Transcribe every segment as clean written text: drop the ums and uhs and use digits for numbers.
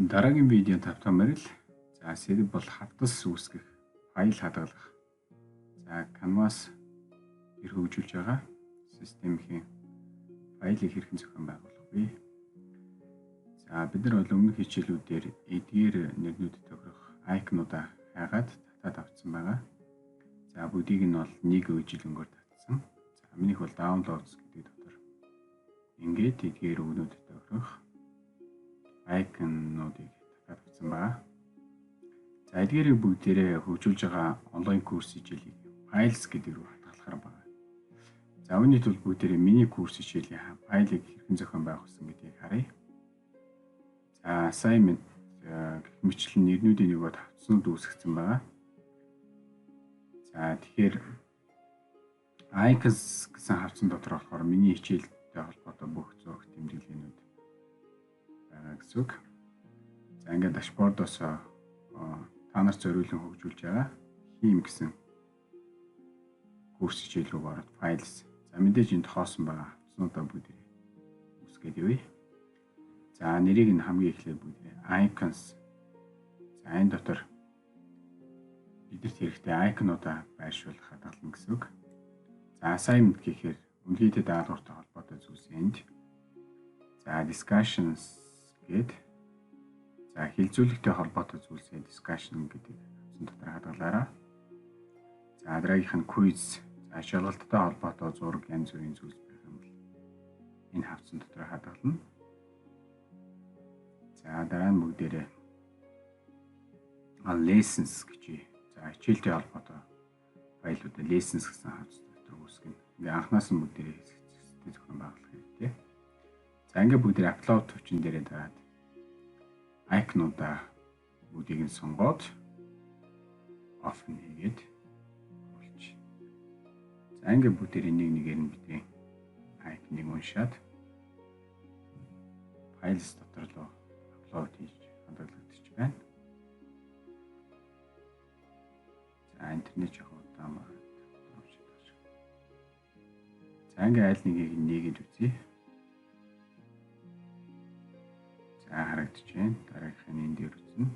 Дараагийн видеонд тавтамаар л сэрэг бол хавтас үүсгэх файл хадгалах. Canvas хэр хөгжүүлж байгаа системийн файлыг хэрхэн зохион байгуулах вэ? Бид нар бол өмнөх хичээлүүдээр эдгээр нэрнүүдэд тохирох айкнуудаа хайгаад татаад авсан байгаа. Бүгдийг нь бол нэг үжилөнгөөр татсан. Минийх бол downloads гэдэг дотор ингээд эдгээр өгнүүдэд тохирох айкнуудыг татаад авсан байгаа. Эдгээрийг бүгдээрээ хөгжүүлж байгаа онлайн курс хичээлийг files гэдэг рүү хадгалахаар байна. Үүний тулд бүгдээрээ миний курс хичээлийн файлыг хэрхэн зохион байгуулсан гэдгийг харъя. Assignment гэх мэтлэн нэрнүүдийн нэг бод хавцнууд үүсгэсэн байгаа. Тэгэхээр icons гэсэн хавцсан дотор болохоор миний хичээлтэй холбоотой бүх зураг тэмдэглээнүүд байгаа гэсэн үг. Ингээд дашбордоос та нарт зориулан хөгжүүлж байгаа хийм гэсэн курс хичээл рүү ороод files. Мэдээж энд хоосон байгаа хавцнуудаа бүгд үүсгээд явъя. Нэрийг нь хамгийн эхлээд бүгд icons. Энэ дотор бидэрт хэрэгтэй айкнуудаа байршуулах хадгална гэсэн үг. Assignment гэхээр үнэлгээтэй даалгавартай холбоотой зүйлс энд. Discussions гээд хилцүүлэгтэй холбоотой зүйлсээ discussion гэдэг хавцсан дотор хадгалаарай. Дараагийнх нь quiz. Шалгалттай холбоотой зураг янз бүрийн зүйлс байх юм бол энэ хавцсан дотор хадгална. Дараа нь бүгдээрээ lessons гэж хичээлтэй холбоотой файлуудаа lessons гэсэн хавцсан дотор үүсгэнэ. Ингээ анханаас нь бүгдээрээ хэсэгтэй зохион байгуулах хэрэгтэй. Ингээ бүгдээрээ upload төвчин дээрээ дараад айкнуудаа бүгдийг нь сонгоод open хийгээд болчих. Ингээ бүгдээрээ нэг нэгээр нь бидний айкныг уншаад files дотор руу upload хийж хадгалагдчих байна. Интернет жоохон удаан байна. Ингээ аль нэгийг нээгээд үзье. Харагдаж байна. Дараагийнх нь энэ дээр үзнэ.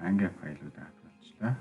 Ингээ файлуудаа хадгалчлаа.